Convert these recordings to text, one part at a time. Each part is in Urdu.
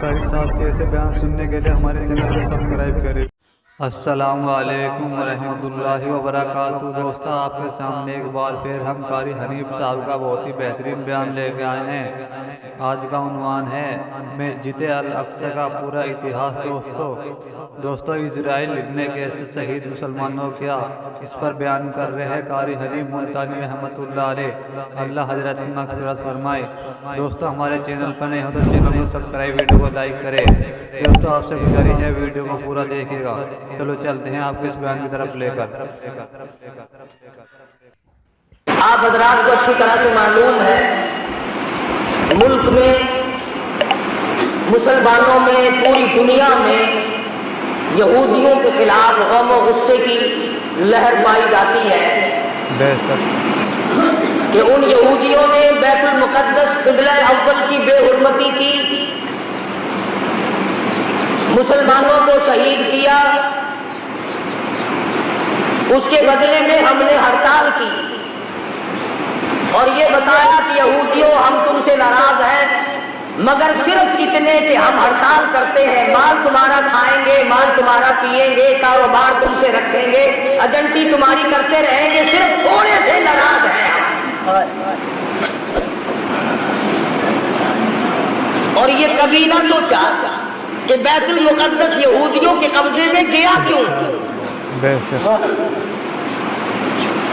قاری صاحب کے ایسے بیان سننے کے لیے ہمارے چینل کو سبسکرائب کریں۔ السلام علیکم ورحمۃ اللہ وبرکاتہ۔ دوستو، آپ کے سامنے ایک بار پھر ہم قاری حنیف صاحب کا بہت ہی بہترین بیان لے کے آئے ہیں۔ آج کا عنوان ہے مسجد الاقصی کا پورا اتہاس۔ دوستو اسرائیل نے کیسے شہید مسلمانوں کیا، اس پر بیان کر رہے ہیں قاری حنیف ملتانی رحمۃ اللہ علیہ۔ اللہ حضرت کی مغفرت فرمائے۔ دوستو، ہمارے چینل پر نہیں ہو تو چینل کو سبسکرائب، ویڈیو کو لائک کرے۔ دوستو، آپ سے گزارش ہے ویڈیو کو پورا دیکھیے گا۔ چلو چلتے ہیں آپ کے اس بیان کی طرف لے کر۔ آپ حضرات کو اچھی طرح سے معلوم ہے، ملک میں، مسلمانوں میں، پوری دنیا میں یہودیوں کے خلاف غم و غصے کی لہر پائی جاتی ہے کہ ان یہودیوں نے بیت المقدس قبلہ اول کی بے حرمتی کی، مسلمانوں کو شہید کیا، اس کے بدلے میں ہم نے ہڑتال کی اور یہ بتایا کہ یہودیوں ہم تم سے ناراض ہیں، مگر صرف اتنے کہ ہم ہڑتال کرتے ہیں، مال تمہارا کھائیں گے، مال تمہارا پیئیں گے، کاروبار تم سے رکھیں گے، ایجنٹی تمہاری کرتے رہیں گے، صرف تھوڑے سے ناراض ہیں۔ اور یہ کبھی نہ سوچا کہ بیت المقدس یہودیوں کے قبضے میں گیا کیوں،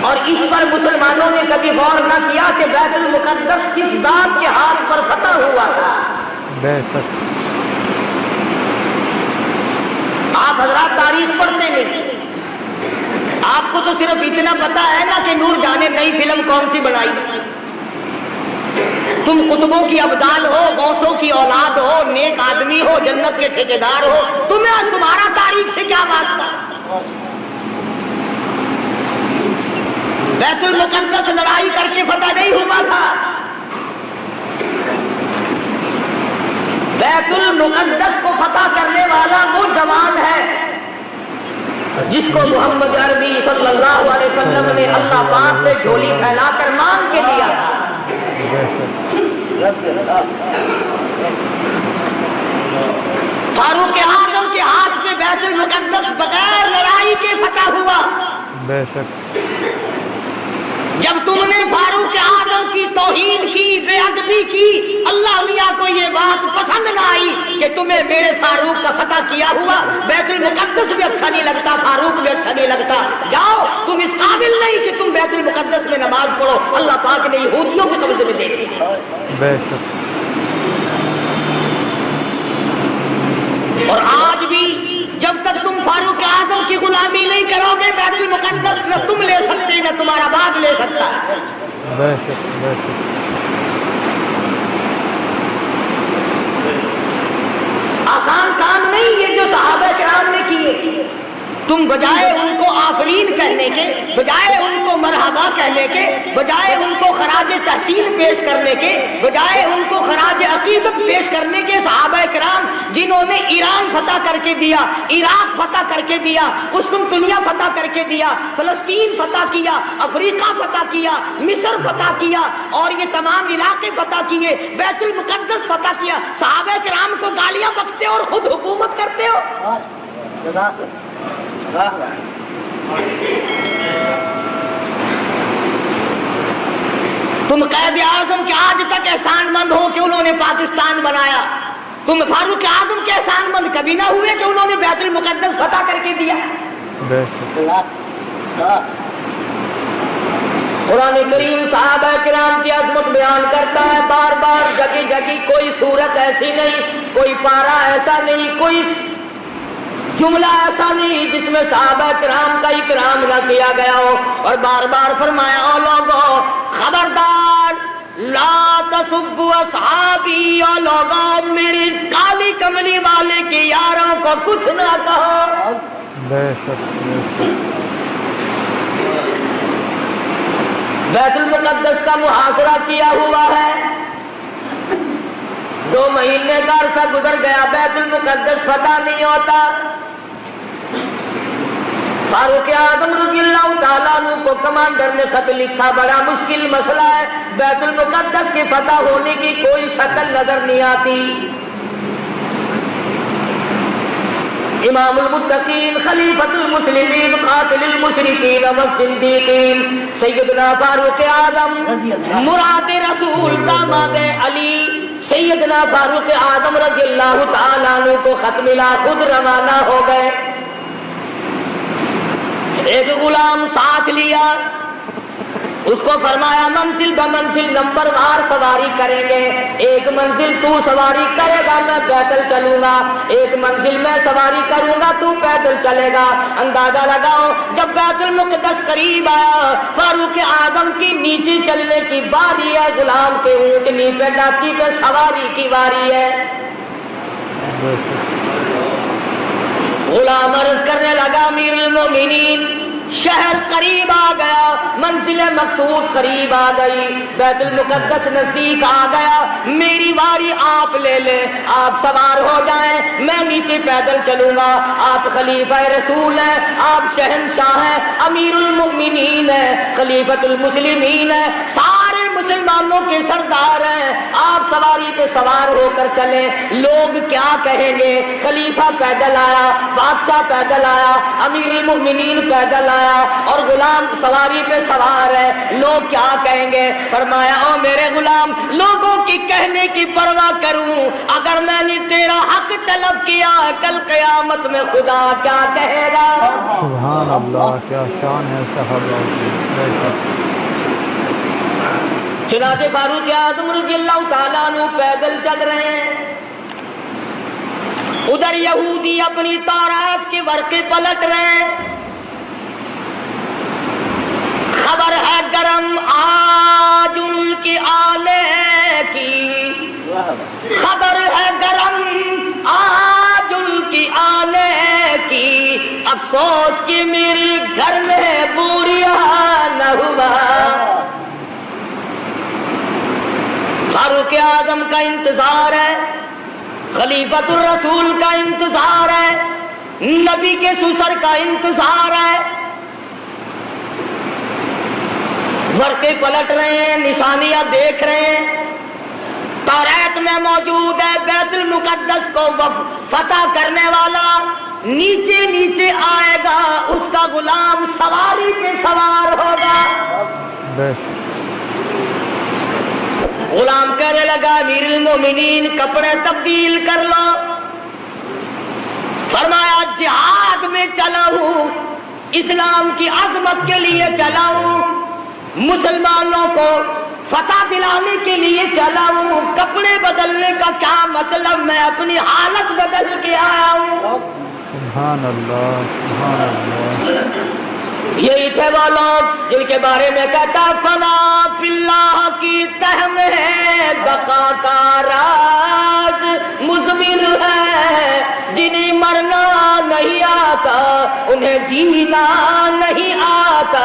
اور اس پر مسلمانوں نے کبھی غور نہ کیا کہ بیت المقدس کس ذات کے ہاتھ پر فتح ہوا تھا۔ آپ حضرات تاریخ پڑھتے نہیں، آپ کو تو صرف اتنا پتا ہے نا کہ نور جانے نئی فلم کون سی بنائی۔ تم قطبوں کی ابدال ہو، غوثوں کی اولاد ہو، نیک آدمی ہو، جنت کے ٹھیکیدار ہو، تمہارا تاریخ سے کیا واسطہ؟ بیت المقدس لڑائی کر کے فتح نہیں ہوا تھا، بیت المقدس کو فتح کرنے والا وہ جوان ہے جس کو محمد عربی صلی اللہ علیہ وسلم نے اللہ پاک سے جھولی پھیلا کر مانگ کے دیا تھا۔ فاروق اعظم کے ہاتھ میں بیت المقدس بغیر لڑائی کے فتح ہوا۔ جب تم نے فاروق اعظم کی توہین کی، بے ادبی کی، اللہ میاں کو یہ بات پسند نہ آئی کہ تمہیں میرے فاروق کا فتح کیا ہوا، بیت المقدس بھی اچھا نہیں لگتا، فاروق بھی اچھا نہیں لگتا، جاؤ تم اس قابل نہیں کہ تم بیت المقدس میں نماز پڑھو، اللہ پاک نے یہودیوں کے قبضے میں دے دیا۔ اور آج بھی جب تک تم فاروق اعظم کی غلامی نہیں کرو گے، بیت المقدس نہ تم لے سکتے نہ تمہارا باپ لے سکتا ہے۔ آسان کام نہیں یہ جو صحابہ کرام نے کیے۔ تم بجائے ان کو آفرین کہنے کے، بجائے ان کو مرحبا کہنے کے، بجائے ان کو خراج تحسین پیش کرنے کے، بجائے ان کو خراج عقیدت پیش کرنے کے، صحابہ کرام جنہوں نے ایران فتح کر کے دیا، عراق فتح کر کے دیا، قسطنطنیہ فتح کر کے دیا، فلسطین فتح کیا، افریقہ فتح کیا، مصر فتح کیا، اور یہ تمام علاقے فتح کیے، بیت المقدس فتح کیا، صحابہ کرام کو گالیاں بکتے اور خود حکومت کرتے ہو۔ تم قائد اعظم کے آج تک احسان مند ہو کہ انہوں نے پاکستان بنایا، تم فاروق اعظم کے احسان مند کبھی نہ ہوئے کہ انہوں نے بیت المقدس فتح کر کے دیا۔ قرآن کریم صحابہ کرام کی عظمت بیان کرتا ہے بار بار، جگہ جگہ، کوئی صورت ایسی نہیں، کوئی پارہ ایسا نہیں، کوئی جملہ ایسا نہیں جس میں صحابہ کرام کا اکرام نہ کیا گیا ہو، اور بار بار فرمایا او لوگو خبردار لا تسبوا اصحابی، او لوگو میری کالی کملی والے کے یاروں کو کچھ نہ کہو۔ بیت المقدس کا محاصرہ کیا ہوا ہے، 2 مہینے کا عرصہ گزر گیا، بیت المقدس فتح نہیں ہوتا۔ فاروق اعظم رضی اللہ تعالیٰ عنہ کو کمانڈر نے خط لکھا، بڑا مشکل مسئلہ ہے، بیت المقدس کی فتح ہونے کی کوئی شکل نظر نہیں آتی۔ امام المتقین خلیفۃ المسلمین قاتل المشرکین والصدیقین سیدنا فاروق اعظم مراد رسول داماد علی سیدنا فاروق اعظم رضی اللہ تعالیٰ عنہ کو خط ملا، خود روانہ ہو گئے، ایک غلام ساتھ لیا، اس کو فرمایا منزل بمنزل نمبر وار سواری کریں گے، ایک منزل تو سواری کرے گا میں پیدل چلوں گا، ایک منزل میں سواری کروں گا تو پیدل چلے گا۔ اندازہ لگاؤ جب بیت المقدس قریب آیا، فاروق اعظم کی نیچے چلنے کی باری ہے، غلام کے اونٹنی پہ ڈاچی پہ سواری کی باری ہے۔ غلام عرض کرنے لگا امیر المومنین شہر قریب آ گیا، منزل مقصود قریب آ گئی، بیت المقدس نزدیک آ گیا، میری باری آپ لے لیں، آپ سوار ہو جائیں، میں نیچے پیدل چلوں گا، آپ خلیفہ رسول ہیں، آپ شہنشاہ ہیں، امیر المؤمنین ہیں، خلیفۃ المسلمین ہیں، سارے مسلمانوں کے سردار ہیں، آپ سواری پہ سوار ہو کر چلیں، لوگ کیا کہیں گے؟ خلیفہ پیدل آیا، بادشاہ پیدل آیا، امیر المؤمنین پیدل آیا اور غلام سواری پہ سوار ہے، لوگ کیا کہیں گے؟ فرمایا او میرے غلام، لوگوں کی کہنے کی پرواہ کروں، اگر میں نے تیرا حق طلب کیا کل قیامت میں خدا کیا کہے گا؟ سبحان اللہ، کیا شان ہے صحابہ کی۔ چنانچہ فاروق اعظم رضی اللہ تعالیٰ عنہ پیدل چل رہے ہیں، ادھر یہودی اپنی تورات کے ورقے پلٹ رہے ہیں، خبر ہے گرم آج ان کی آنے کی، خبر ہے گرم آج ان کی آنے کی، افسوس کہ میری گھر میں بوریا نہ ہوا۔ فاروق اعظم کا انتظار ہے، خلیفۃ الرسول کا انتظار ہے، نبی کے سسر کا انتظار ہے، ورقے پلٹ رہے ہیں، نشانیاں دیکھ رہے ہیں، تورات میں موجود ہے بیت المقدس کو فتح کرنے والا نیچے نیچے آئے گا، اس کا غلام سواری پہ سوار ہوگا۔ غلام کہنے لگا امیر المومنین کپڑے تبدیل کر لو، فرمایا جہاد میں چلا ہوں، اسلام کی عظمت کے لیے چلا ہوں، مسلمانوں کو فتح دلانے کے لیے چلا ہوں، کپڑے بدلنے کا کیا مطلب، میں اپنی حالت بدل کے آیا ہوں۔ سبحان اللہ، سبحان اللہ۔ یہی تھے وہ لوگ جن کے بارے میں کہتا فنا فی اللہ کی تہ میں ہے بقا کا راز مضمر ہے، جنہیں مرنا نہیں آتا انہیں جینا نہیں آتا۔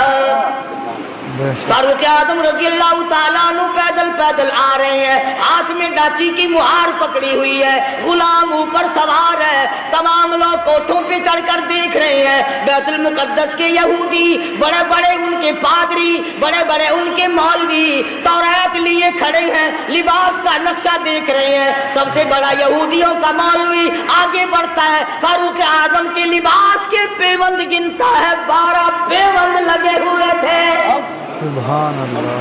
فاروق اعظم رضی اللہ تعالیٰ عنہ پیدل پیدل آ رہے ہیں، ہاتھ میں ڈاچی کی مہار پکڑی ہوئی ہے، غلام اوپر سوار ہے، تمام لوگ کوٹھوں پہ چڑھ کر دیکھ رہے ہیں، بیت المقدس کے یہودی، بڑے بڑے ان کے پادری، بڑے بڑے ان کے مولوی تورات لیے کھڑے ہیں، لباس کا نقشہ دیکھ رہے ہیں، سب سے بڑا یہودیوں کا مولوی آگے بڑھتا ہے، فاروق اعظم کے لباس کے پیوند گنتا ہے، 12 پیوند لگے ہوئے تھے۔ سبحان اللہ۔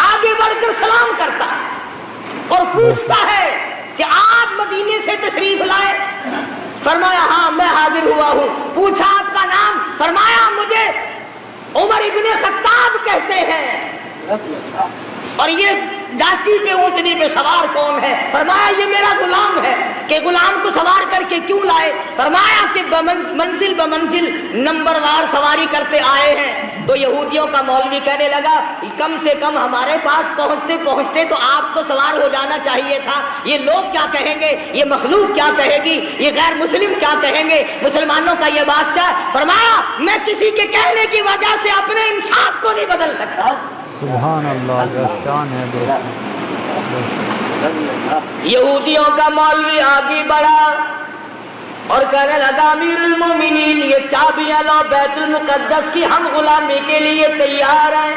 آگے بڑھ کر سلام کرتا ہے اور پوچھتا ہے کہ آپ مدینے سے تشریف لائے؟ فرمایا ہاں میں حاضر ہوا ہوں۔ پوچھا آپ کا نام؟ فرمایا مجھے عمر ابن خطاب کہتے ہیں۔ اور یہ ڈاچی پہ اونٹنی پہ سوار کون ہے؟ فرمایا یہ میرا غلام ہے۔ کہ غلام کو سوار کر کے کیوں لائے؟ فرمایا کہ منزل بمنزل نمبر وار سواری کرتے آئے ہیں۔ تو یہودیوں کا مولوی کہنے لگا کم سے کم ہمارے پاس پہنچتے پہنچتے تو آپ کو سوار ہو جانا چاہیے تھا، یہ لوگ کیا کہیں گے، یہ مخلوق کیا کہے گی، یہ غیر مسلم کیا کہیں گے، مسلمانوں کا یہ بادشاہ۔ فرمایا میں کسی کے کہنے کی وجہ سے اپنے انصاف کو نہیں بدل سکتا۔ سبحان اللہ، کیا شان ہے دوست۔ یہودیوں کا مولوی آگے بڑھا اور کہنے لگا امیر المومنین یہ چابیاں لو بیت المقدس کی، ہم غلامی کے لیے تیار ہیں۔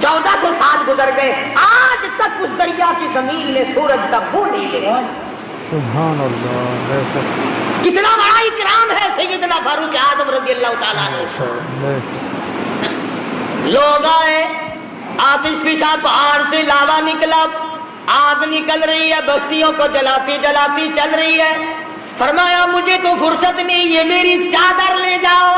1400 سال گزر گئے، آج تک اس دریا کی زمین نے سورج کا بو نہیں دیکھا۔ سبحان اللہ، کتنا بڑا اکرام ہے سیدنا فاروق اعظم رضی اللہ تعالیٰ عنہ۔ لوگ آئے، آتش فشاں پہاڑ سے لاوا نکلا، آگ نکل رہی ہے، بستیوں کو جلاتی جلاتی چل رہی ہے۔ فرمایا مجھے تو فرصت نہیں، یہ میری چادر لے جاؤ،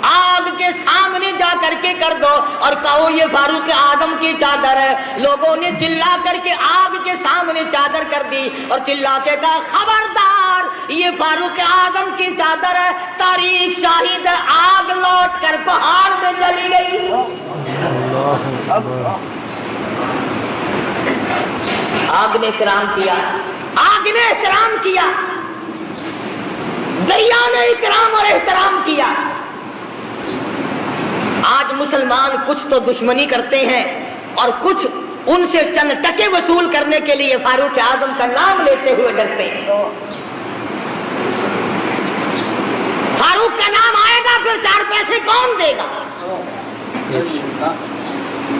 آگ کے سامنے جا کر کے کر دو اور کہو یہ فاروق اعظم کی چادر ہے۔ لوگوں نے چلا کر کے آگ کے سامنے چادر کر دی اور چلا کے کہا خبردار، یہ فاروق اعظم کی چادر ہے، تاریخ شاہد ہے، آگ لوٹ کر پہاڑ میں چلی گئی۔ آگ نے احترام کیا، آگ نے احترام کیا، دریا نے اکرام اور احترام کیا۔ آج مسلمان کچھ تو دشمنی کرتے ہیں اور کچھ ان سے چند ٹکے وصول کرنے کے لیے فاروق اعظم کا نام لیتے ہوئے ڈرتے ہیں۔ فاروق کا نام آئے گا پھر 4 پیسے کون دے گا؟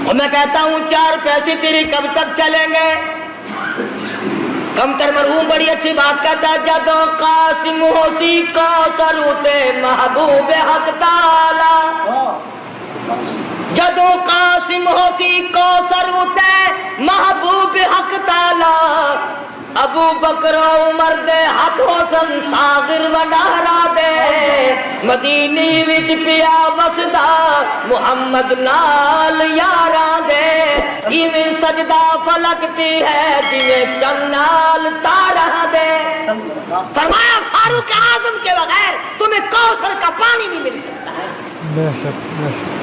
اور میں کہتا ہوں 4 پیسے تیرے کب تک چلیں گے؟ کمتر مرحوم بڑی اچھی بات کہتا ہے، جدو قاسم ہوسی کو سروتے محبوب حق تعالی، جدو قاسم ہوسی کو سروتے محبوب حق تعالی، ابو بکر عمر دے ہاتھ حسن صاغر ونہرا دے، مدینی وچ پیا وسدا محمد نال یاراں دے، ایویں سجدہ فلکتی ہے جویں چن نال تاراں دے۔ فرمایا فاروق اعظم کے بغیر تمہیں کوثر کا پانی نہیں مل سکتا ہے۔ بے شک بے شک۔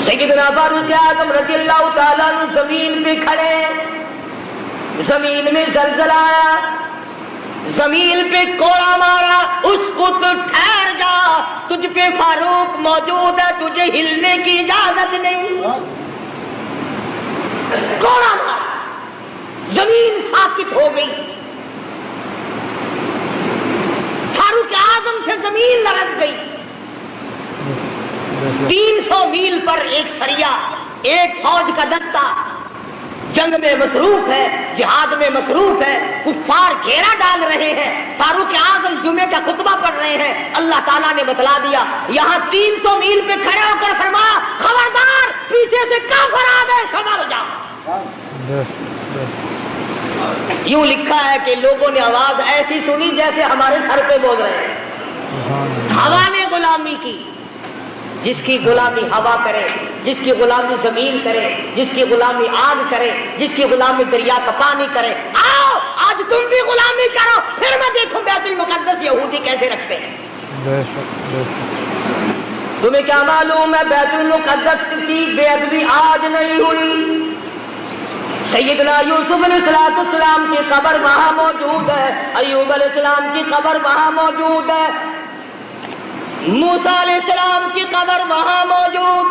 سیدنا فاروق اعظم رضی اللہ تعالیٰ عنہ زمین پہ کھڑے، زمین میں زلزلہ آیا، زمین پہ کوڑا مارا، اس کو تو ٹھہر جا، تجھ پہ فاروق موجود ہے، تجھے ہلنے کی اجازت نہیں۔ کوڑا مارا، زمین ساکت ہو گئی، فاروق اعظم سے زمین لرز گئی۔ 300 میل پر ایک سریا، ایک فوج کا دستہ جنگ میں مصروف ہے، جہاد میں مصروف ہے، کفار گھیرا ڈال رہے ہیں، فاروق اعظم جمعے کا خطبہ پڑھ رہے ہیں۔ اللہ تعالیٰ نے بتلا دیا، یہاں 300 میل پہ کھڑے ہو کر فرمایا خبردار پیچھے سے کافر آ گئے، سنبھل جاؤ۔ یوں لکھا ہے کہ لوگوں نے آواز ایسی سنی جیسے ہمارے سر پہ بول رہے ہیں۔ ہوا نے غلامی کی، جس کی غلامی ہوا کرے، جس کی غلامی زمین کرے، جس کی غلامی آگ کرے، جس کی غلامی دریا کا پانی کرے، آؤ آج تم بھی غلامی کرو، پھر میں دیکھوں بیت المقدس یہودی کیسے رکھتے ہیں۔ بے شک بے شک۔ تمہیں کیا معلوم ہے بیت المقدس کی بے ادبی آج نہیں ہوئی؟ سیدنا یوسف علیہ السلام کی قبر وہاں موجود ہے، ایوب علیہ السلام کی قبر وہاں موجود ہے، موسیٰ علیہ السلام کی قبر وہاں موجود،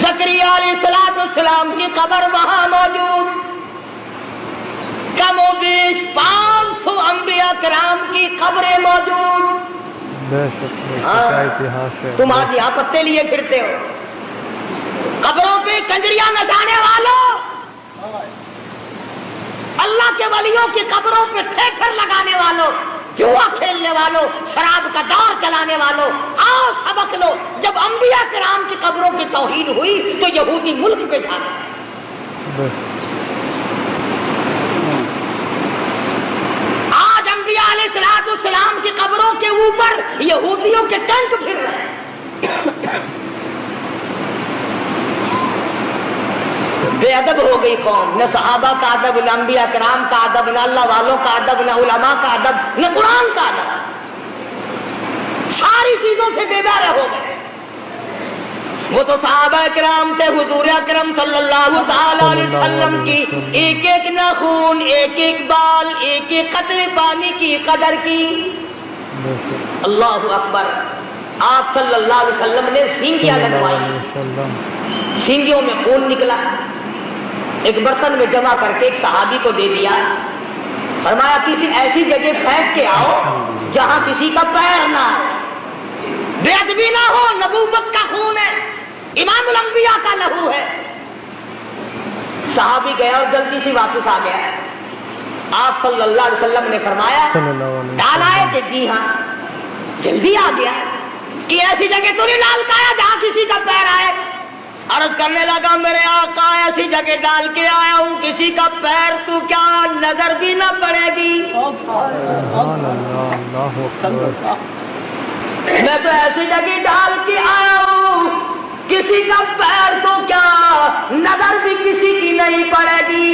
زکریا علیہ السلام کی قبر وہاں موجود، کم و بیش 500 انبیاء کرام کی قبریں موجود۔ تم آج یہاں پتے لیے پھرتے ہو، قبروں پہ کنجریاں نچانے والوں، اللہ کے ولیوں کی قبروں پہ تھیٹر لگانے والوں، جوا کھیلنے والوں، شراب کا دور چلانے والوں، آؤ سبق لو۔ جب انبیاء کرام کی قبروں کی توہین ہوئی تو یہودی ملک پہ جا گئے۔ آج انبیاء علیہ السلام کی قبروں کے اوپر یہودیوں کے ٹینٹ پھر رہے ہیں۔ بے ادب ہو گئی قوم، نہ صحابہ کا ادب، نہ انبیاء کرام کا ادب، نہ اللہ والوں کا ادب، نہ علماء کا ادب، نہ قرآن کا ادب، ساری چیزوں سے بے بہرہ ہو گئے۔ وہ تو صحابہ کرام تھے، حضور اکرم صلی اللہ تعالی علیہ وسلم کی ایک ایک ناخون، ایک ایک بال، ایک ایک قطرے پانی کی قدر کی۔ اللہ اکبر۔ آپ صلی اللہ علیہ وسلم نے سینگیاں لگوائی، سینگیوں میں خون نکلا، ایک برتن میں جمع کر کے ایک صحابی کو دے دیا، فرمایا کسی ایسی جگہ پھینک کے آؤ جہاں کسی کا پیر نہ ہو۔ بے ادبی نہ ہو، نبوت کا خون ہے، امام الانبیاء کا لہو ہے۔ صحابی گیا اور جلدی سے واپس آ گیا۔ آپ صلی اللہ علیہ وسلم نے فرمایا ڈال آئے کہ جی ہاں، جلدی آ گیا کہ ایسی جگہ تو نہیں ڈال کا آیا جہاں کسی کا پیر آئے۔ عرض کرنے لگا میرے آقا ایسی جگہ ڈال کے آیا ہوں کسی کا پیر تو کیا نظر بھی نہ پڑے گی؟ میں تو ایسی جگہ ڈال کے آیا ہوں کسی کا پیر تو کیا نظر بھی کسی کی نہیں پڑے گی۔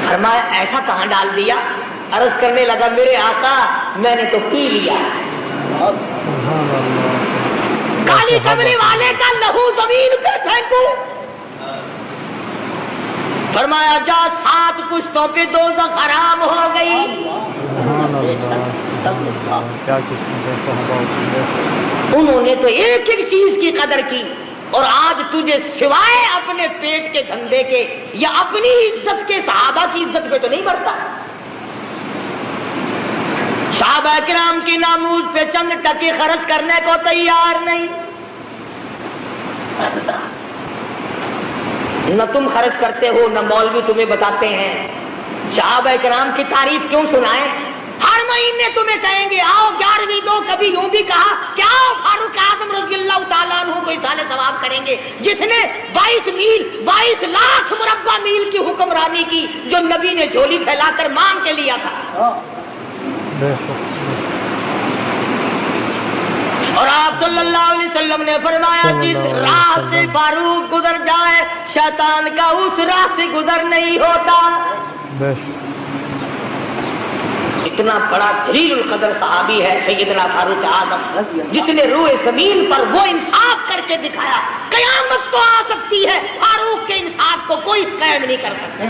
فرمایا ایسا کہاں ڈال دیا؟ عرض کرنے لگا میرے آقا میں نے تو پی لیا، کالی کمری والے کا لہو زمین پہ پھینکوں؟ فرمایا جا 7 پشتوں پہ دوزخ حرام ہو گئی۔ انہوں نے تو ایک ایک چیز کی قدر کی، اور آج تجھے سوائے اپنے پیٹ کے دھندے کے یا اپنی عزت کے صحابہ کی عزت پہ تو نہیں بڑھتا۔ صحابہ کرام کی ناموز پہ چند ٹکے خرچ کرنے کو تیار نہیں، نہ تم خرچ کرتے ہو نہ مولوی تمہیں بتاتے ہیں۔ صحابہ کرام کی تعریف کیوں سنائیں؟ ہر مہینے تمہیں کہیں گے آؤ 11ویں دو، کبھی یوں بھی کہا کیا فاروق اعظم رضی اللہ تعالیٰ عنہ کو اصال ثواب کریں گے جس نے 22 لاکھ مربع میل کی حکمرانی کی، جو نبی نے جھولی پھیلا کر مانگ کے لیا تھا۔ اور آپ صلی اللہ علیہ وسلم نے فرمایا جس راہ سے فاروق گزر جائے شیطان کا اس راہ سے گزر نہیں ہوتا۔ اتنا بڑا جلیل القدر صحابی ہے سیدنا فاروق اعظم، جس نے روئے زمین پر وہ انصاف کر کے دکھایا۔ قیامت تو آ سکتی ہے، فاروق کے انصاف کو کوئی قائم نہیں کر سکتا۔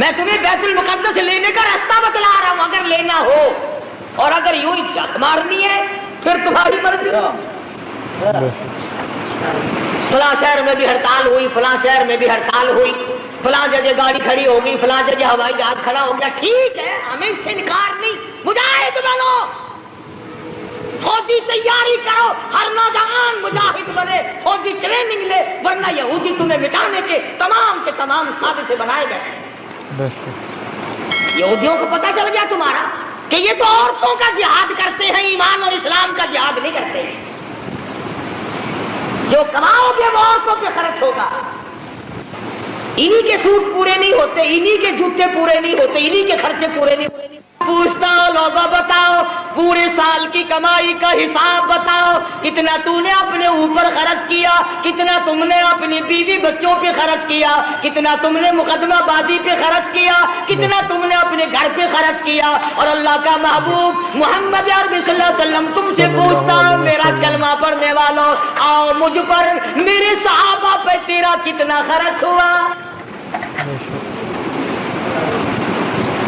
میں تمہیں بیت المقدس لینے کا راستہ بتلا رہا ہوں، اگر لینا ہو، اور اگر یوں ہی جھک مارنی ہے پھر تمہاری مرضی۔ فلاں شہر میں بھی ہڑتال ہوئی، فلاں شہر میں بھی ہڑتال ہوئی، فلاں جگہ گاڑی کھڑی ہو گئی، فلاں جگہ ہوائی جہاز کھڑا ہو گیا، ٹھیک ہے ہمیں اس سے انکار نہیں، مجاہد بنو، فوجی تیاری کرو، ہر نوجوان مجاہد بنے، فوجی ٹریننگ لے، ورنہ یہودی تمہیں مٹانے کے تمام سازشیں سے بنائے گئے۔ یہودیوں کو پتہ چل گیا تمہارا کہ یہ تو عورتوں کا جہاد کرتے ہیں، ایمان اور اسلام کا جہاد نہیں کرتے ہیں۔ جو کماؤ گے وہ عورتوں پہ خرچ ہوگا، انہی کے سوٹ پورے نہیں ہوتے، انہی کے جوتے پورے نہیں ہوتے، انہی کے خرچے پورے نہیں ہوتے۔ پوچھتا ہوں لوگوں بتاؤ پورے سال کی کمائی کا حساب بتاؤ، کتنا تو نے اپنے اوپر خرچ کیا، کتنا تم نے اپنی بیوی بچوں پہ خرچ کیا، کتنا تم نے مقدمہ بازی پہ خرچ کیا، کتنا تم نے اپنے گھر پہ خرچ کیا۔ اور اللہ کا محبوب محمد عربی صلی اللہ علیہ وسلم تم سے پوچھتا ہوں میرا کلمہ پڑھنے والوں، آؤ مجھ پر میرے صحابہ پہ تیرا کتنا خرچ ہوا؟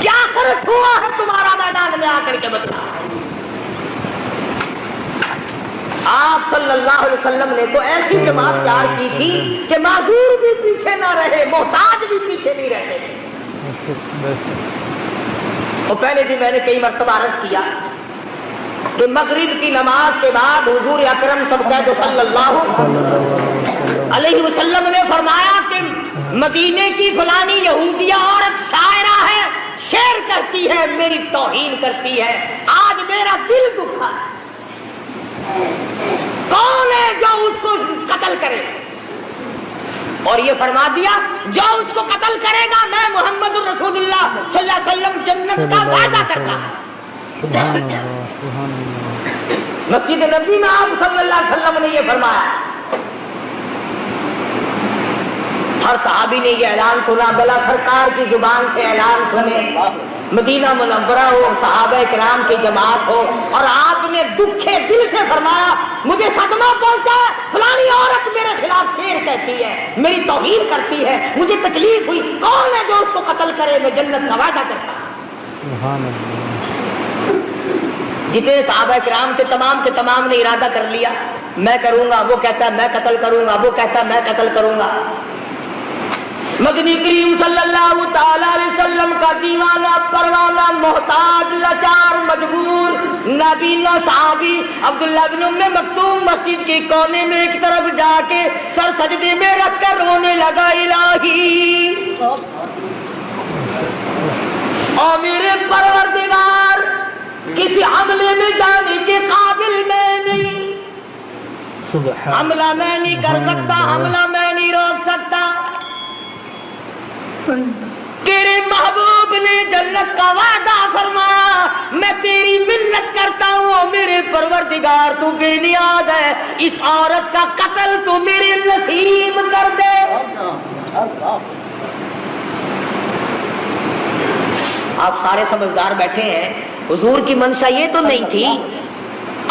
کیا خرچ ہوا ہے تمہارا میدان میں آ کر کے بتلا۔ آپ صلی اللہ علیہ وسلم نے تو ایسی جماعت تیار کی تھی کہ معذور بھی پیچھے نہ رہے، محتاج بھی پیچھے نہیں رہتے تھے۔ اور پہلے بھی میں نے کئی مرتبہ عرض کیا کہ مغرب کی نماز کے بعد حضور اکرم صلی اللہ علیہ وسلم نے فرمایا کہ مدینے کی فلانی یہودیہ عورت شاعرہ ہے، شعر کرتی ہے، میری توہین کرتی ہے، آج میرا دل دکھا ہے، کون ہے جو اس کو قتل کرے؟ اور یہ فرما دیا جو اس کو قتل کرے گا میں محمد الرسول اللہ صلی اللہ علیہ وسلم جنت کا وعدہ کرتا ہوں۔ مسجد نبی میں آپ صلی اللہ علیہ وسلم نے یہ فرمایا۔ ہر صحابی نے یہ اعلان سنا، بلا سرکار کی زبان سے اعلان سنے، مدینہ منورہ ہو، صحابہ کرام کی جماعت ہو، اور آپ نے دکھے دل سے فرمایا مجھے صدمہ پہنچا، فلانی عورت میرے خلاف شعر کہتی ہے، میری توہین کرتی ہے، مجھے تکلیف ہوئی، کون ہے جو اس کو قتل کرے؟ میں جنت کا وعدہ کرتا ہوں۔ جتنے صحابہ کرام تھے تمام کے تمام نے ارادہ کر لیا میں کروں گا، وہ کہتا ہے میں قتل کروں گا، وہ کہتا ہے میں قتل کروں گا۔ مدنی کریم صلی اللہ تعالی علیہ وسلم کا دیوانہ پروانہ محتاج لاچار مجبور نابینا صحابی عبداللہ بن ام مکتوم مسجد کے کونے میں ایک طرف جا کے سر سجدے میں رکھ کر رونے لگا، الہی اور میرے پروردگار کسی حملے میں جانے کے قابل میں نہیں، حملہ میں نہیں کر سکتا، حملہ میں نہیں روک سکتا، تیرے محبوب نے جنت کا وعدہ فرمایا، میں تیری منت کرتا ہوں میرے پروردگار تو بے نیاز ہے، اس عورت کا قتل تو میرے نصیب کر دے۔ آپ سارے سمجھدار بیٹھے ہیں، حضور کی منشا یہ تو نہیں تھی،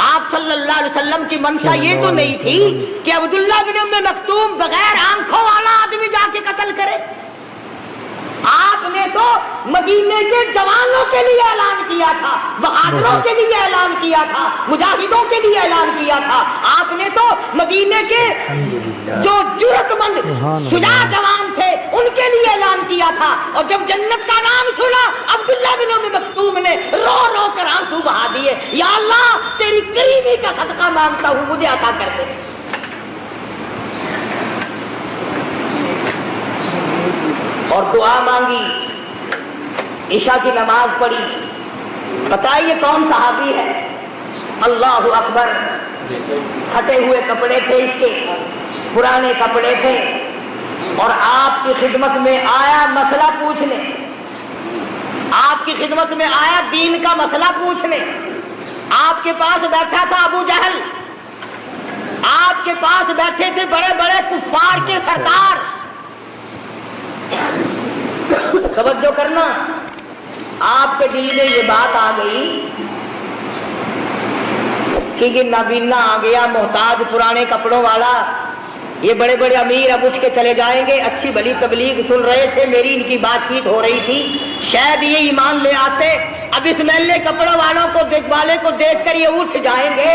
آپ صلی اللہ علیہ وسلم کی منشا یہ تو نہیں تھی کہ عبداللہ بن ام مکتوم بغیر آنکھوں والا آدمی جا کے قتل کرے۔ آپ نے تو مدینے کے جوانوں کے لیے اعلان کیا تھا، بہادروں کے لیے اعلان کیا تھا، مجاہدوں کے لیے اعلان کیا تھا، آپ نے تو مدینے کے جو جرأت مند شجاع جوان تھے ان کے لیے اعلان کیا تھا، اور جب جنت کا نام سنا عبداللہ بن ام مکتوم نے رو رو کر آنسو بہا دیے، یا اللہ تیری کریمی کا صدقہ مانگتا ہوں مجھے عطا کر دے۔ اور دعا مانگی، عشاء کی نماز پڑھی، پتہ ہے یہ کون صحابی ہے؟ اللہ اکبر، پھٹے ہوئے کپڑے تھے اس کے، پرانے کپڑے تھے، اور آپ کی خدمت میں آیا مسئلہ پوچھنے، آپ کی خدمت میں آیا دین کا مسئلہ پوچھنے۔ آپ کے پاس بیٹھا تھا ابو جہل، آپ کے پاس بیٹھے تھے بڑے بڑے کفار کے سردار۔ توجہ کرنا، آپ کے دل میں یہ بات آ گئی کہ یہ نابینا آ گیا محتاج پرانے کپڑوں والا، یہ بڑے بڑے امیر اب اٹھ کے چلے جائیں گے، اچھی بھلی تبلیغ سن رہے تھے، میری ان کی بات چیت ہو رہی تھی، شاید یہ ایمان لے آتے، اب اس میلے کپڑوں والوں کو والے کو دیکھ کر یہ اٹھ جائیں گے۔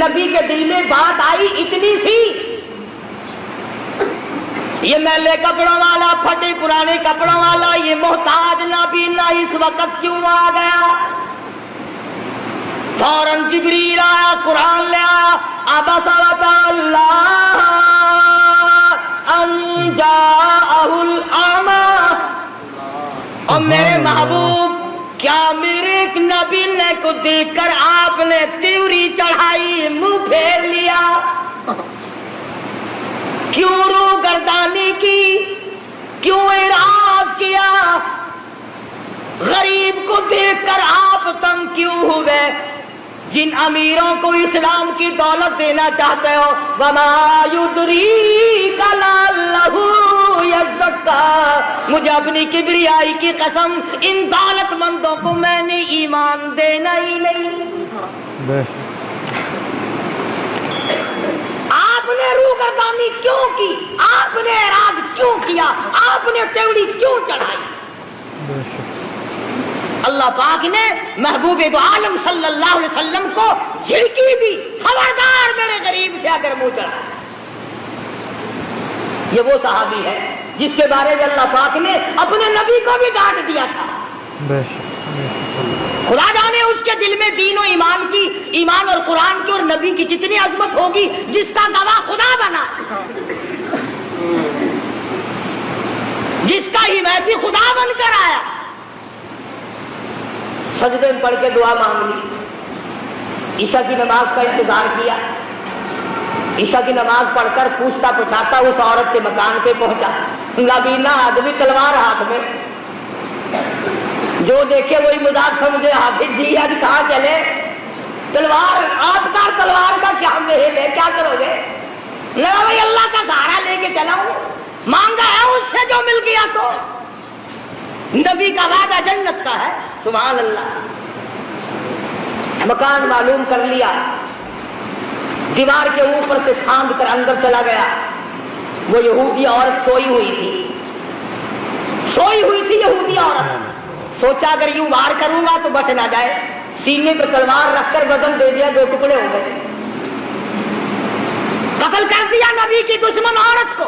نبی کے دل میں بات آئی اتنی سی، یہ میلے کپڑوں والا، پھٹے پرانے کپڑوں والا، یہ محتاج نابینا اس وقت کیوں آ گیا؟ فوراً جبریل آیا، قرآن لے آیا، عبس وتولی ان جاءہ الاعمی، اور میرے محبوب کیا میرے ایک نابینے کو دیکھ کر آپ نے تیوری چڑھائی، منہ پھیر لیا؟ کیوں رو گردانی کی، کیوں اعراض کیا؟ غریب کو دیکھ کر آپ تنگ کیوں ہوئے؟ جن امیروں کو اسلام کی دولت دینا چاہتے ہو، وما یدریک لعلہ یزکا، مجھے اپنی کبریائی کی قسم ان دولت مندوں کو میں نے ایمان دینا ہی نہیں۔ آپ نے روگردانی کیوں کی؟ آپ نے اعراض کیوں کیا؟ آپ نے ٹیوڑی کیوں چڑھائی؟ اللہ پاک نے محبوب دو عالم صلی اللہ علیہ وسلم کو جھڑکی دی، خبردار میرے غریب سے اگر منہ چڑھا۔ یہ وہ صحابی ہے جس کے بارے میں اللہ پاک نے اپنے نبی کو بھی ڈانٹ دیا تھا۔ خدا جانے اس کے دل میں دین و ایمان کی، ایمان اور قرآن کی اور نبی کی جتنی عظمت ہوگی، جس کا گواہ خدا بنا، جس کا حمایتی خدا بن کر آیا۔ سجدے میں پڑھ کے دعا مانگ لی، عشاء کی نماز کا انتظار کیا، عشاء کی نماز پڑھ کر پوچھتا پچھاتا اس عورت کے مکان پہ پہنچا، نابینا آدمی تلوار ہاتھ میں، جو دیکھے وہی مذاق سمجھے، حافظ جی آج کہاں چلے؟ تلوار آپ کا، تلوار کا کیا محل ہے، کیا کرو گے؟ لگا بھائی اللہ کا سہارا لے کے چلا ہوں، مانگا ہے اس سے جو مل گیا تو۔ نبی کا وعدہ جنت کا ہے، سبحان اللہ۔ مکان معلوم کر لیا، دیوار کے اوپر سے پھاند کر اندر چلا گیا، وہ یہودی عورت سوئی ہوئی تھی یہودی عورت۔ سوچا اگر یوں وار کروں گا تو بچ نہ جائے، سینے پر تلوار رکھ کر وزن دے دیا، 2 ٹکڑے ہو گئے، قتل کر دیا نبی کی دشمن عورت کو۔